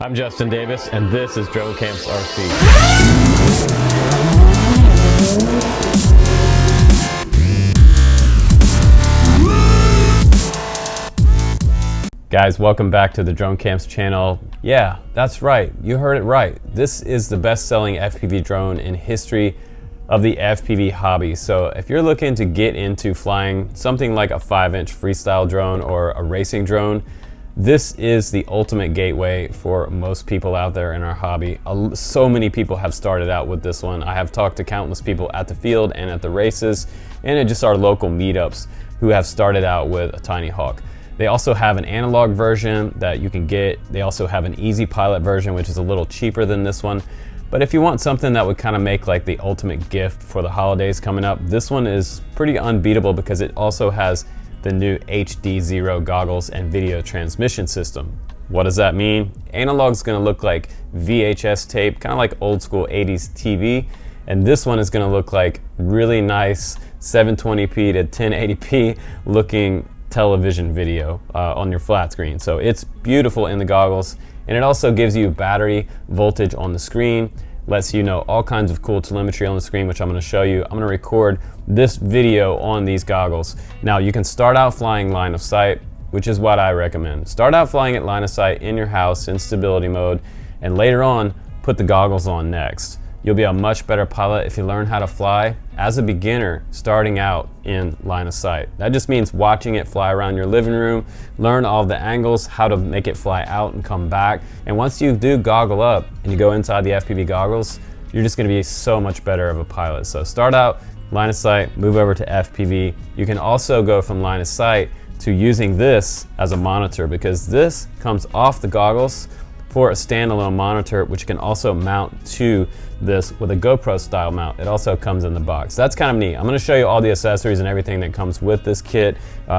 I'm Justin Davis, and this is Drone Camps RC. Guys, welcome back to the Drone Camps channel. Yeah, that's right, you heard it right. This is the best-selling FPV drone in history of the FPV hobby. So if you're looking to get into flying something like a 5-inch freestyle drone or a racing drone, this is the ultimate gateway for most people out there in our hobby. So many people have started out with this one. I have talked to countless people at the field and at the races, and at just our local meetups who have started out with a Tinyhawk. They also have an analog version that you can get. They also have an easy pilot version, which is a little cheaper than this one. But if you want something that would kind of make like the ultimate gift for the holidays coming up, this one is pretty unbeatable because it also has the new HD0 goggles and video transmission system. What does that mean? Analog's gonna look like VHS tape, kind of like old school 80s TV. And this one is gonna look like really nice 720p to 1080p looking television video on your flat screen. So it's beautiful in the goggles, and it also gives you battery voltage on the screen, lets you know all kinds of cool telemetry on the screen, which I'm going to show you. I'm going to record this video on these goggles. Now you can start out flying line of sight, which is what I recommend. Start out flying at line of sight in your house in stability mode, and later on put the goggles on next. You'll be a much better pilot if you learn how to fly as a beginner starting out in line of sight. That just means watching it fly around your living room, learn all the angles, how to make it fly out and come back. And once you do goggle up and you go inside the FPV goggles, you're just gonna be so much better of a pilot. So start out line of sight, move over to FPV. You can also go from line of sight to using this as a monitor, because this comes off the goggles for a standalone monitor, which can also mount to this with a GoPro style mount. It also comes in the box. That's kind of neat. I'm gonna show you all the accessories and everything that comes with this kit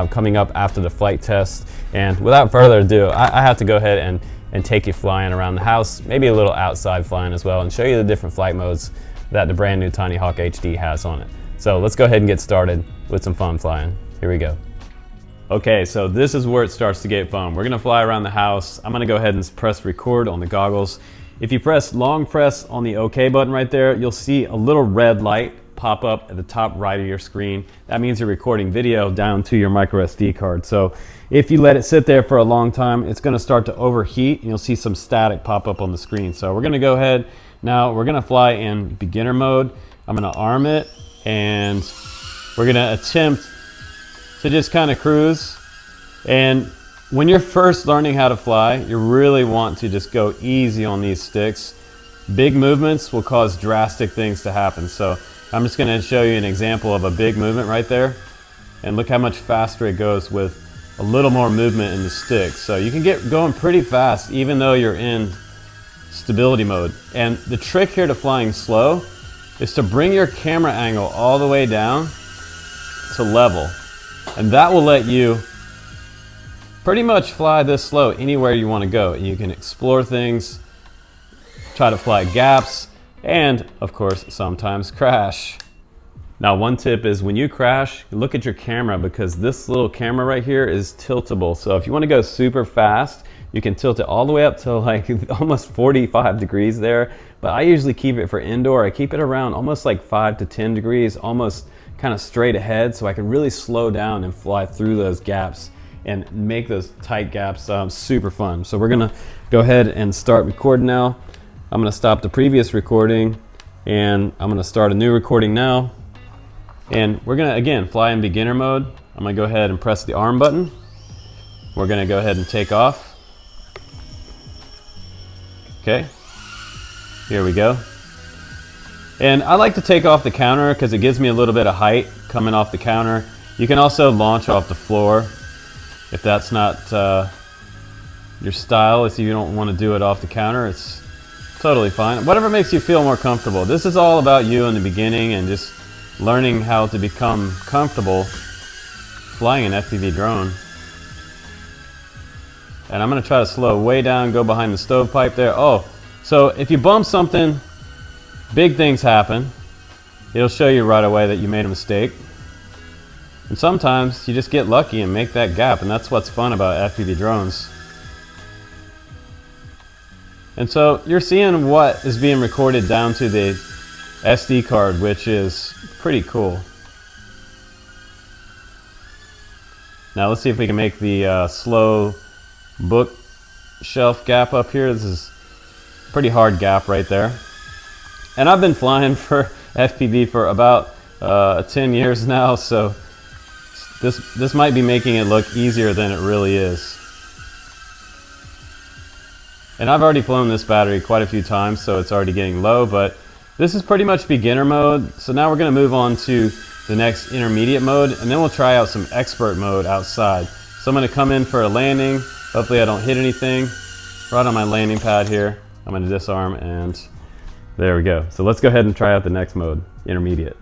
coming up after the flight test. And without further ado, I have to go ahead and take you flying around the house, maybe a little outside flying as well, and show you the different flight modes that the brand new Tinyhawk HD has on it. So let's go ahead and get started with some fun flying. Here we go. Okay, so this is where it starts to get fun. We're gonna fly around the house. I'm gonna go ahead and press record on the goggles. If you long press on the OK button right there, you'll see a little red light pop up at the top right of your screen. That means you're recording video down to your micro SD card. So if you let it sit there for a long time, it's gonna start to overheat and you'll see some static pop up on the screen. So we're gonna go ahead, now we're gonna fly in beginner mode. I'm gonna arm it and we're gonna attempt to just kind of cruise. And when you're first learning how to fly, you really want to just go easy on these sticks. Big movements will cause drastic things to happen. So I'm just going to show you an example of a big movement right there. And look how much faster it goes with a little more movement in the stick. So you can get going pretty fast even though you're in stability mode. And the trick here to flying slow is to bring your camera angle all the way down to level. And that will let you pretty much fly this slow anywhere you want to go. You can explore things, try to fly gaps, and of course, sometimes crash. Now, one tip is when you crash, look at your camera, because this little camera right here is tiltable. So if you want to go super fast, you can tilt it all the way up to like almost 45 degrees there. But I usually keep it for indoor. I keep it around almost like 5 to 10 degrees, almost kind of straight ahead, so I can really slow down and fly through those gaps and make those tight gaps super fun. So we're gonna go ahead and start recording now. I'm gonna stop the previous recording and I'm gonna start a new recording now. And we're gonna, again, fly in beginner mode. I'm gonna go ahead and press the arm button. We're gonna go ahead and take off. Okay, here we go. And I like to take off the counter because it gives me a little bit of height coming off the counter. You can also launch off the floor if that's not your style. If you don't want to do it off the counter, it's totally fine. Whatever makes you feel more comfortable. This is all about you in the beginning and just learning how to become comfortable flying an FPV drone. And I'm going to try to slow way down, go behind the stovepipe there. Oh, so if you bump something, big things happen. It'll show you right away that you made a mistake. And sometimes you just get lucky and make that gap, and that's what's fun about FPV drones. And so you're seeing what is being recorded down to the SD card, which is pretty cool. Now let's see if we can make the slow bookshelf gap up here. This is a pretty hard gap right there. And I've been flying for FPV for about 10 years now, so this might be making it look easier than it really is. And I've already flown this battery quite a few times, so it's already getting low, but this is pretty much beginner mode. So now we're going to move on to the next intermediate mode, and then we'll try out some expert mode outside. So I'm going to come in for a landing. Hopefully I don't hit anything. Right on my landing pad here, I'm going to disarm, and there we go. So let's go ahead and try out the next mode, intermediate.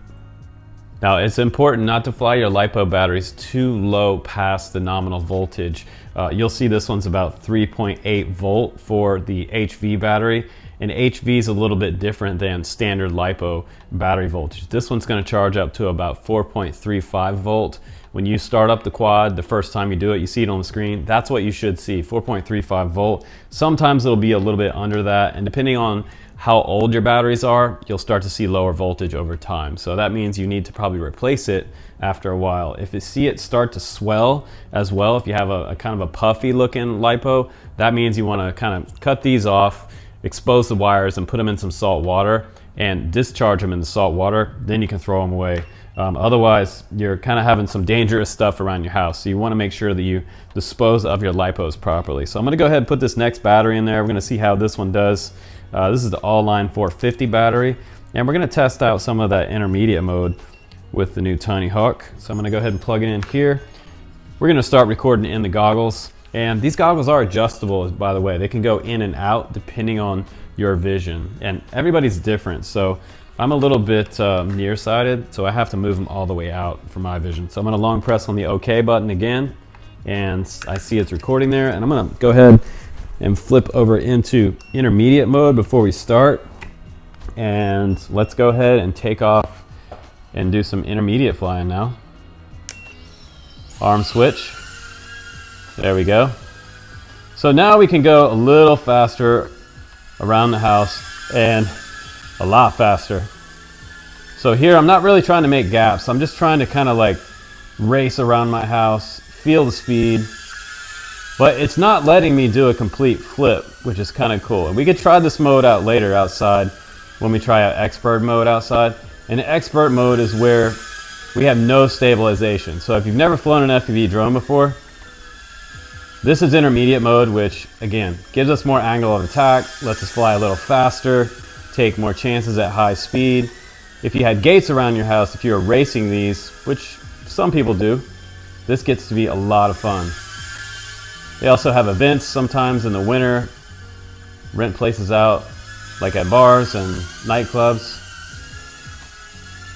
Now it's important not to fly your LiPo batteries too low past the nominal voltage. You'll see this one's about 3.8 volt for the HV battery, and HV is a little bit different than standard LiPo battery voltage. This one's going to charge up to about 4.35 volt. When you start up the quad, the first time you do it, you see it on the screen. That's what you should see, 4.35 volt. Sometimes it'll be a little bit under that, and depending on how old your batteries are, you'll start to see lower voltage over time. So that means you need to probably replace it after a while. If you see it start to swell as well, if you have a kind of a puffy looking LiPo, that means you want to kind of cut these off, expose the wires, and put them in some salt water and discharge them in the salt water. Then you can throw them away. Otherwise, you're kind of having some dangerous stuff around your house. So you want to make sure that you dispose of your LiPos properly. So I'm going to go ahead and put this next battery in there. We're going to see how this one does. This is the all-line 450 battery, and we're going to test out some of that intermediate mode with the new Tinyhawk. So I'm going to go ahead and plug it in here. We're going to start recording in the goggles, and these goggles are adjustable, by the way. They can go in and out depending on your vision, and everybody's different. So I'm a little bit nearsighted, so I have to move them all the way out for my vision. So I'm going to long press on the OK button again, and I see it's recording there, and I'm going to go ahead and flip over into intermediate mode before we start. And let's go ahead and take off and do some intermediate flying now. Arm switch. There we go. So now we can go a little faster around the house, and a lot faster. So here I'm not really trying to make gaps. I'm just trying to kind of like race around my house, feel the speed. But it's not letting me do a complete flip, which is kind of cool. And we could try this mode out later outside when we try out expert mode outside. And expert mode is where we have no stabilization. So if you've never flown an FPV drone before, this is intermediate mode, which again, gives us more angle of attack, lets us fly a little faster, take more chances at high speed. If you had gates around your house, if you were racing these, which some people do, this gets to be a lot of fun. They also have events sometimes in the winter, rent places out like at bars and nightclubs.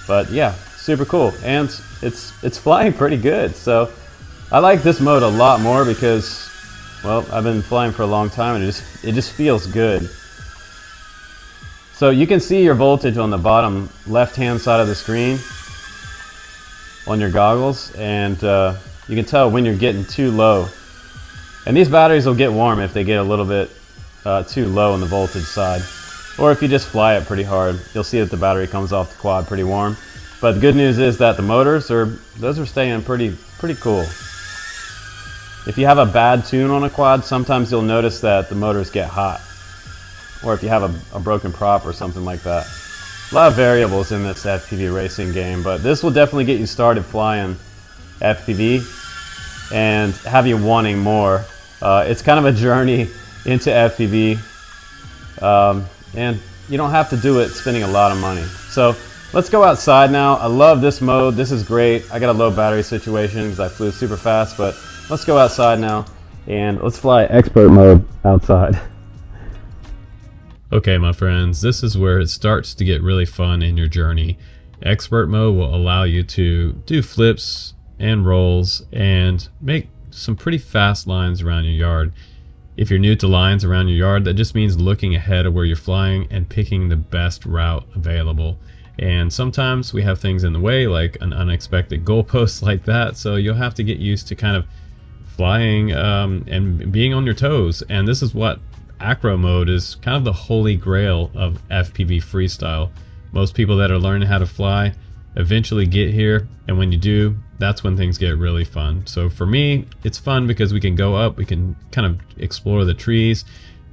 But yeah, super cool, and it's flying pretty good. So I like this mode a lot more because, well, I've been flying for a long time and it just feels good. So you can see your voltage on the bottom left-hand side of the screen on your goggles, and you can tell when you're getting too low. And these batteries will get warm if they get a little bit too low on the voltage side. Or if you just fly it pretty hard, you'll see that the battery comes off the quad pretty warm. But the good news is that the motors are staying pretty cool. If you have a bad tune on a quad, sometimes you'll notice that the motors get hot. Or if you have a broken prop or something like that. A lot of variables in this FPV racing game, but this will definitely get you started flying FPV and have you wanting more. It's kind of a journey into FPV, and you don't have to do it spending a lot of money. So let's go outside now. I love this mode. This is great. I got a low battery situation because I flew super fast, but let's go outside now and let's fly expert mode outside. Okay, my friends, this is where it starts to get really fun in your journey. Expert mode will allow you to do flips and rolls and make some pretty fast lines around your yard. If you're new to lines around your yard, that just means looking ahead of where you're flying and picking the best route available. And sometimes we have things in the way, like an unexpected goalpost like that, so you'll have to get used to kind of flying and being on your toes. And this is what acro mode is kind of the holy grail of FPV freestyle. Most people that are learning how to fly eventually get here, and when you do, that's when things get really fun. So for me, it's fun because we can go up, we can kind of explore the trees,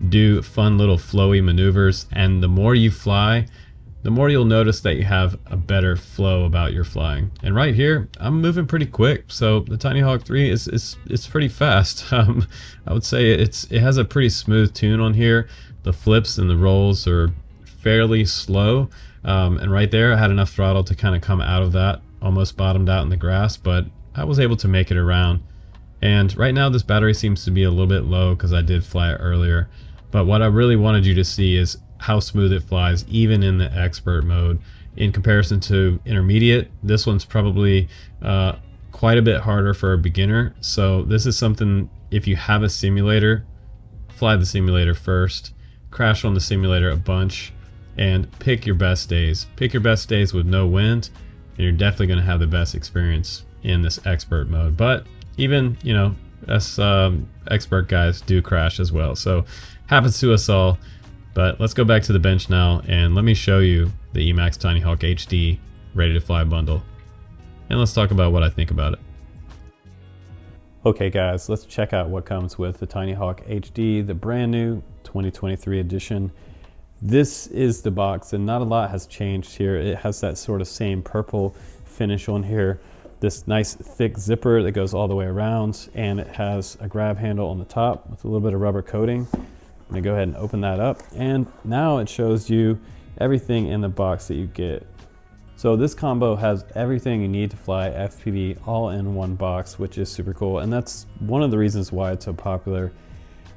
do fun little flowy maneuvers, and the more you fly, the more you'll notice that you have a better flow about your flying. And right here, I'm moving pretty quick, so the Tinyhawk 3 is pretty fast. I would say it has a pretty smooth tune on here. The flips and the rolls are fairly slow, and right there I had enough throttle to kind of come out of that. Almost bottomed out in the grass, but I was able to make it around. And right now this battery seems to be a little bit low because I did fly it earlier. But what I really wanted you to see is how smooth it flies even in the expert mode. In comparison to intermediate, this one's probably quite a bit harder for a beginner. So this is something, if you have a simulator, fly the simulator first, crash on the simulator a bunch, and pick your best days. Pick your best days with no wind, and you're definitely going to have the best experience in this expert mode. But even, you know, us expert guys do crash as well. So happens to us all. But let's go back to the bench now, and let me show you the Emax Tinyhawk HD Ready to Fly bundle. And let's talk about what I think about it. Okay guys, let's check out what comes with the Tinyhawk HD, the brand new 2023 edition. This is the box, and not a lot has changed here. It has that sort of same purple finish on here. This nice thick zipper that goes all the way around, and it has a grab handle on the top with a little bit of rubber coating. I'm gonna go ahead and open that up, and now it shows you everything in the box that you get. So this combo has everything you need to fly FPV all in one box, which is super cool, and that's one of the reasons why it's so popular.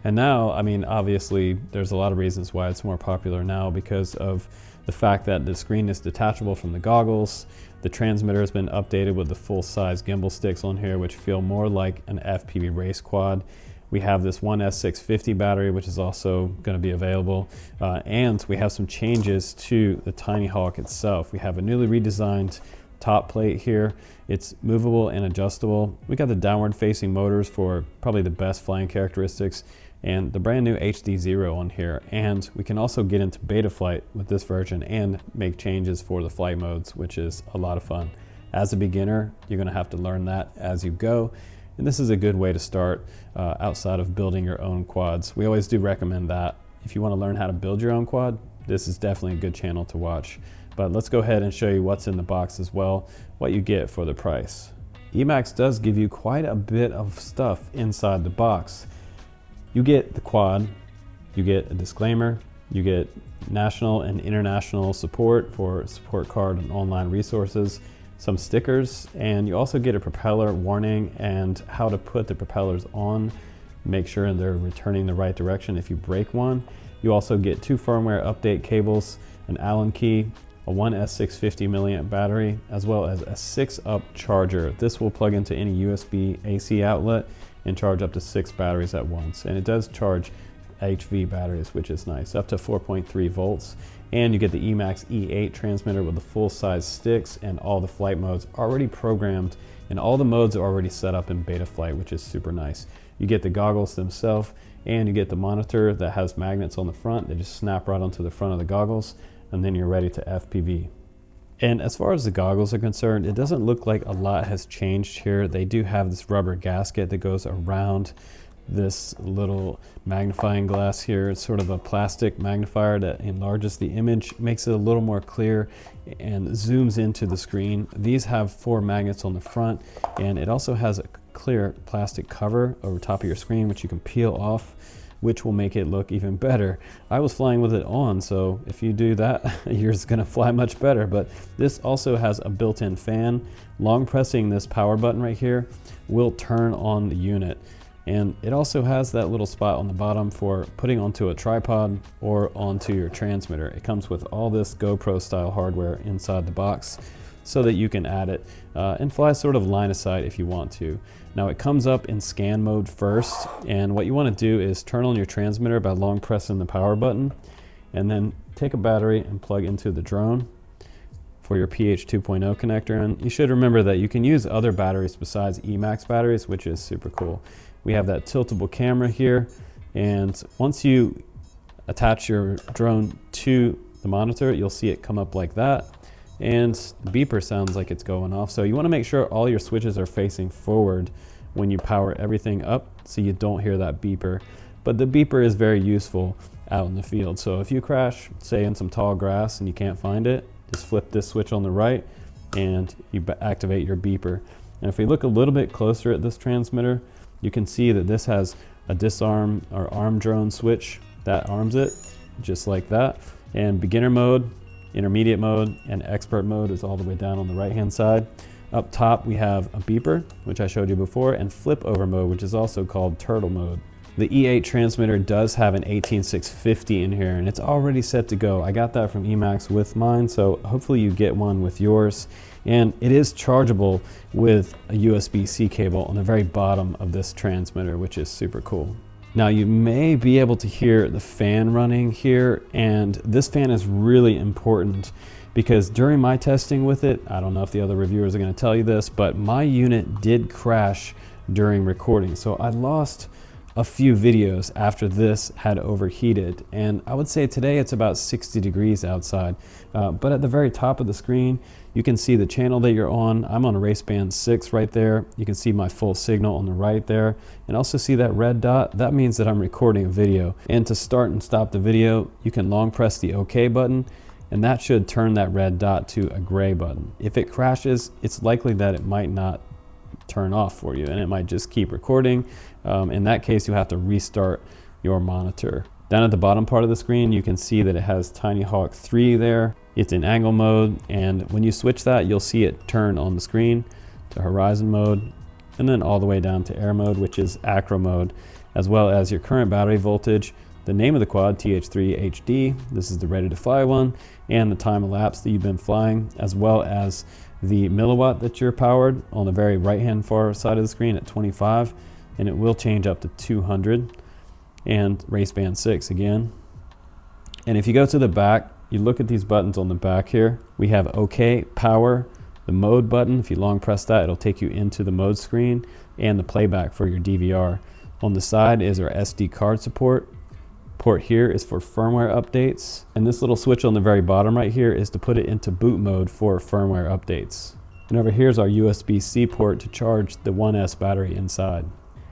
And now, I mean, obviously there's a lot of reasons why it's more popular now, because of the fact that the screen is detachable from the goggles. The transmitter has been updated with the full-size gimbal sticks on here, which feel more like an FPV race quad. We have this one S650 battery, which is also going to be available. And we have some changes to the Tinyhawk itself. We have a newly redesigned top plate here. It's movable and adjustable. We got the downward facing motors for probably the best flying characteristics, and the brand new HD Zero on here. And we can also get into beta flight with this version and make changes for the flight modes, which is a lot of fun. As a beginner, you're going to have to learn that as you go. And this is a good way to start outside of building your own quads. We always do recommend that. If you want to learn how to build your own quad, this is definitely a good channel to watch. But let's go ahead and show you what's in the box as well, what you get for the price. Emax does give you quite a bit of stuff inside the box. You get the quad, you get a disclaimer, you get national and international support for support card and online resources, some stickers, and you also get a propeller warning and how to put the propellers on, make sure they're returning the right direction if you break one. You also get 2 firmware update cables, an Allen key, a 1 S650 milliamp battery, as well as a 6-up charger. This will plug into any USB AC outlet and charge up to 6 batteries at once. And it does charge HV batteries, which is nice, up to 4.3 volts. And you get the Emax E8 transmitter with the full-size sticks and all the flight modes already programmed, and all the modes are already set up in beta flight, which is super nice. You get the goggles themselves, and you get the monitor that has magnets on the front. They just snap right onto the front of the goggles, and then you're ready to FPV. And as far as the goggles are concerned, it doesn't look like a lot has changed here. They do have this rubber gasket that goes around this little magnifying glass here. It's sort of a plastic magnifier that enlarges the image, makes it a little more clear, and zooms into the screen. These have 4 magnets on the front, and it also has a clear plastic cover over top of your screen, which you can peel off, which will make it look even better. I was flying with it on, so if you do that, yours is gonna fly much better. But this also has a built-in fan. Long pressing this power button right here will turn on the unit. And it also has that little spot on the bottom for putting onto a tripod or onto your transmitter. It comes with all this GoPro style hardware inside the box so that you can add it and fly sort of line of sight if you want to. Now it comes up in scan mode first, and what you want to do is turn on your transmitter by long pressing the power button, and then take a battery and plug into the drone for your PH 2.0 connector. And you should remember that you can use other batteries besides Emax batteries, which is super cool. We have that tiltable camera here, and once you attach your drone to the monitor, you'll see it come up like that, and the beeper sounds like it's going off. So you want to make sure all your switches are facing forward when you power everything up so you don't hear that beeper. But the beeper is very useful out in the field. So if you crash, say in some tall grass and you can't find it, just flip this switch on the right and you activate your beeper. And if we look a little bit closer at this transmitter, you can see that this has a disarm or arm drone switch that arms it, just like that. And beginner mode, intermediate mode, and expert mode is all the way down on the right hand side. Up top we have a beeper, which I showed you before, and flip over mode, which is also called turtle mode. The E8 transmitter does have an 18650 in here, and it's already set to go. I got that from Emax with mine, so hopefully you get one with yours. And it is chargeable with a USB-C cable on the very bottom of this transmitter, which is super cool. Now you may be able to hear the fan running here, and this fan is really important because during my testing with it, I don't know if the other reviewers are going to tell you this, but my unit did crash during recording. So I lost a few videos after this had overheated, and I would say today it's about 60 degrees outside, but at the very top of the screen you can see the channel that you're on. I'm on a race band 6 right there. You can see my full signal on the right there, and also see that red dot. That means that I'm recording a video, and to start and stop the video you can long press the OK button, and that should turn that red dot to a gray button. If it crashes, it's likely that it might not turn off for you and it might just keep recording. In that case, you have to restart your monitor. Down at the bottom part of the screen, you can see that it has Tinyhawk 3 there. It's in angle mode, and when you switch that, you'll see it turn on the screen to horizon mode, and then all the way down to air mode, which is acro mode, as well as your current battery voltage, the name of the quad, TH3HD, this is the ready to fly one, and the time elapsed that you've been flying, as well as the milliwatt that you're powered on the very right hand far side of the screen at 25, and it will change up to 200, and race band 6 again. And if you go to the back, you look at these buttons on the back here, we have OK, power, the mode button. If you long press that, it'll take you into the mode screen, and the playback for your DVR. On the side is our SD card support. Port here is for firmware updates, and this little switch on the very bottom right here is to put it into boot mode for firmware updates. And over here is our USB-C port to charge the 1S battery inside.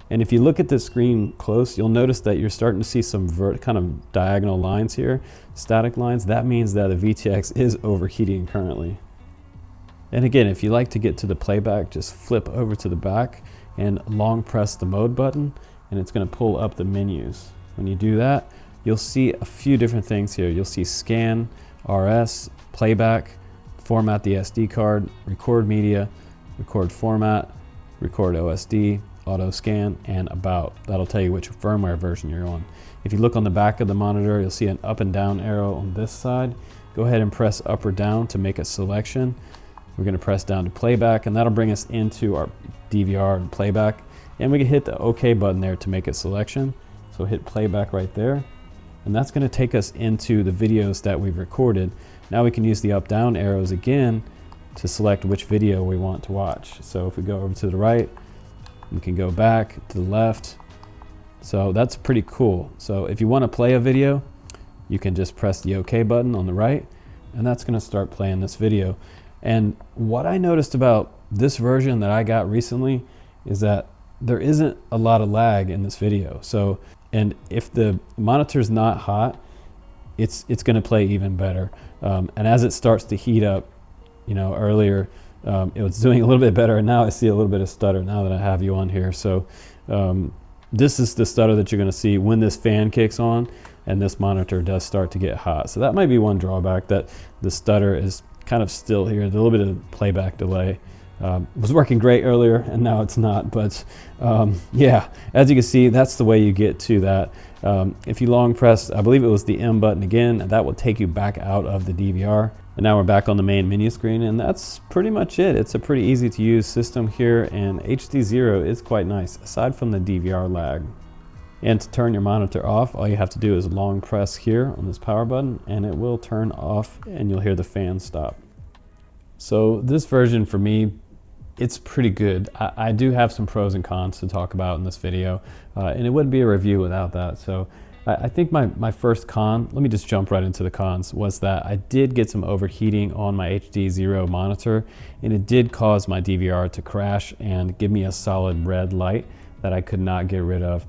And if you look at this screen close, you'll notice that you're starting to see some kind of diagonal lines here, static lines. That means that the VTX is overheating currently. And again, if you like to get to the playback, just flip over to the back and long press the mode button, and it's going to pull up the menus. When you do that, you'll see a few different things here. You'll see scan, RS, playback, format the SD card, record media, record format, record OSD, auto scan, and about. That'll tell you which firmware version you're on. If you look on the back of the monitor, you'll see an up and down arrow on this side. Go ahead and press up or down to make a selection. We're going to press down to playback, and that'll bring us into our DVR and playback. And we can hit the OK button there to make a selection. So hit playback right there, and that's going to take us into the videos that we've recorded. Now we can use the up down arrows again to select which video we want to watch. So if we go over to the right, we can go back to the left. So that's pretty cool. So if you want to play a video, you can just press the OK button on the right, and that's going to start playing this video. And what I noticed about this version that I got recently is that there isn't a lot of lag in this video. So, and if the monitor's not hot, it's going to play even better. And as it starts to heat up, you know, earlier it was doing a little bit better, and now I see a little bit of stutter now that I have you on here. So this is the stutter that you're going to see when this fan kicks on and this monitor does start to get hot. So that might be one drawback, that the stutter is kind of still here, a little bit of playback delay. It was working great earlier, and now it's not, but yeah, as you can see, that's the way you get to that. If you long press, I believe it was the M button again, that will take you back out of the DVR. And now we're back on the main menu screen, and that's pretty much it. It's a pretty easy to use system here, and HD0 is quite nice, aside from the DVR lag. And to turn your monitor off, all you have to do is long press here on this power button, and it will turn off, and you'll hear the fan stop. So this version for me, it's pretty good. I do have some pros and cons to talk about in this video, and it wouldn't be a review without that. So I think my first con, let me just jump right into the cons, was that I did get some overheating on my HD0 monitor, and it did cause my DVR to crash and give me a solid red light that I could not get rid of.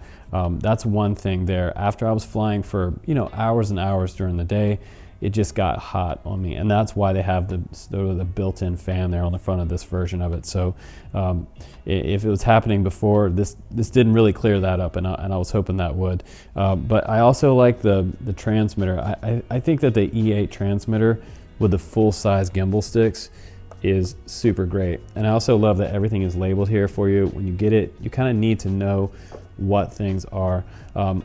That's one thing there. After I was flying for hours and hours during the day, it just got hot on me, and that's why they have the built-in fan there on the front of this version of it. So if it was happening before, this didn't really clear that up, and I was hoping that would. But I also like the transmitter. I think that the E8 transmitter with the full-size gimbal sticks is super great, and I also love that everything is labeled here for you. When you get it, you kind of need to know what things are.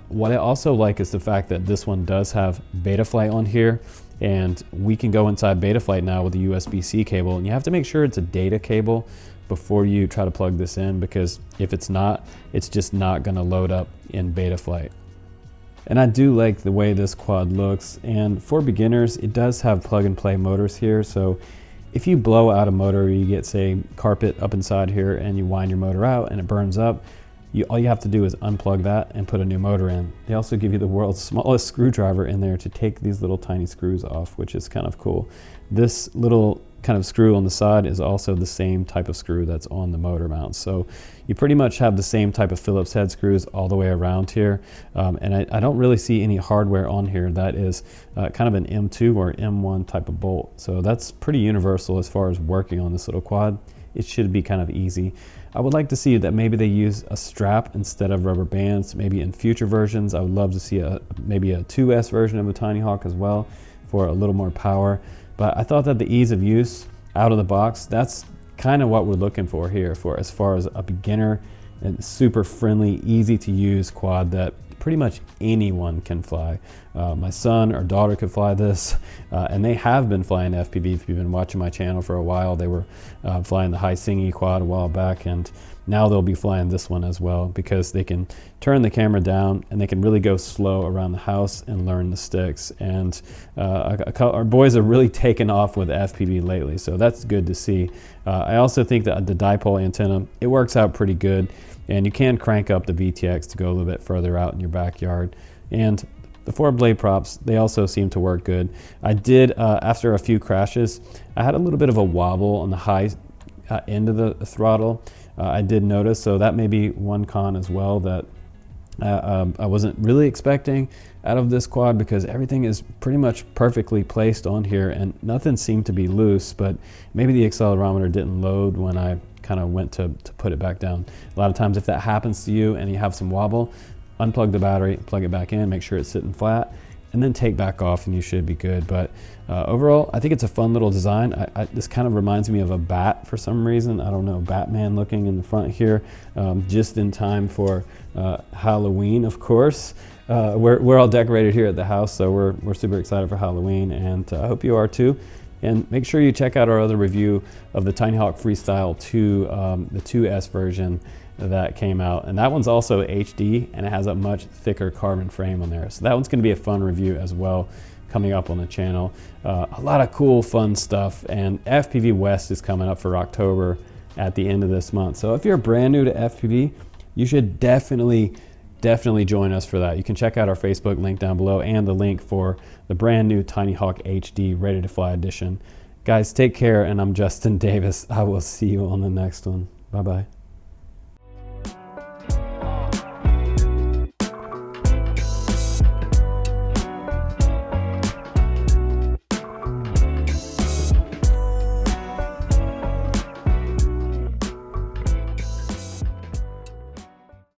What I also like is the fact that this one does have Betaflight on here, and we can go inside Betaflight now with the USB-C cable, and you have to make sure it's a data cable before you try to plug this in, because if it's not, it's just not going to load up in Betaflight. And I do like the way this quad looks, and for beginners it does have plug and play motors here. So if you blow out a motor, you get, say, carpet up inside here, and you wind your motor out and it burns up, all you have to do is unplug that and put a new motor in. They also give you the world's smallest screwdriver in there to take these little tiny screws off, which is kind of cool. This little kind of screw on the side is also the same type of screw that's on the motor mount. So you pretty much have the same type of Phillips head screws all the way around here. And I don't really see any hardware on here that is kind of an M2 or M1 type of bolt. So that's pretty universal as far as working on this little quad. It should be kind of easy. I would like to see that maybe they use a strap instead of rubber bands. Maybe in future versions, I would love to see maybe a 2S version of a Tinyhawk as well for a little more power. But I thought that the ease of use out of the box, that's kind of what we're looking for here, for as far as a beginner and super friendly, easy to use quad that pretty much anyone can fly. My son or daughter could fly this, and they have been flying FPV. If you've been watching my channel for a while, they were flying the high singy quad a while back, and now they'll be flying this one as well, because they can turn the camera down and they can really go slow around the house and learn the sticks. And our boys are really taken off with FPV lately, so that's good to see. I also think that the dipole antenna, it works out pretty good, and you can crank up the VTX to go a little bit further out in your backyard. And the 4 blade props, they also seem to work good. I did, after a few crashes, I had a little bit of a wobble on the high end of the throttle. I did notice, so that may be one con as well that I wasn't really expecting out of this quad, because everything is pretty much perfectly placed on here and nothing seemed to be loose, but maybe the accelerometer didn't load when I kind of went to put it back down. A lot of times if that happens to you and you have some wobble, unplug the battery, plug it back in, make sure it's sitting flat, and then take back off and you should be good. But overall, I think it's a fun little design. This kind of reminds me of a bat for some reason. I don't know, Batman looking in the front here, just in time for Halloween, of course. We're all decorated here at the house, so we're super excited for Halloween, and I hope you are too. And make sure you check out our other review of the Tinyhawk Freestyle 2, the 2S version that came out. And that one's also HD, and it has a much thicker carbon frame on there. So that one's gonna be a fun review as well, coming up on the channel. A lot of cool, fun stuff. And FPVWEST is coming up for October at the end of this month. So if you're brand new to FPV, you should definitely join us for that. You can check out our Facebook link down below and the link for the brand new Tinyhawk HD Ready to Fly edition. Guys, take care, and I'm Justin Davis. I will see you on the next one. Bye-bye.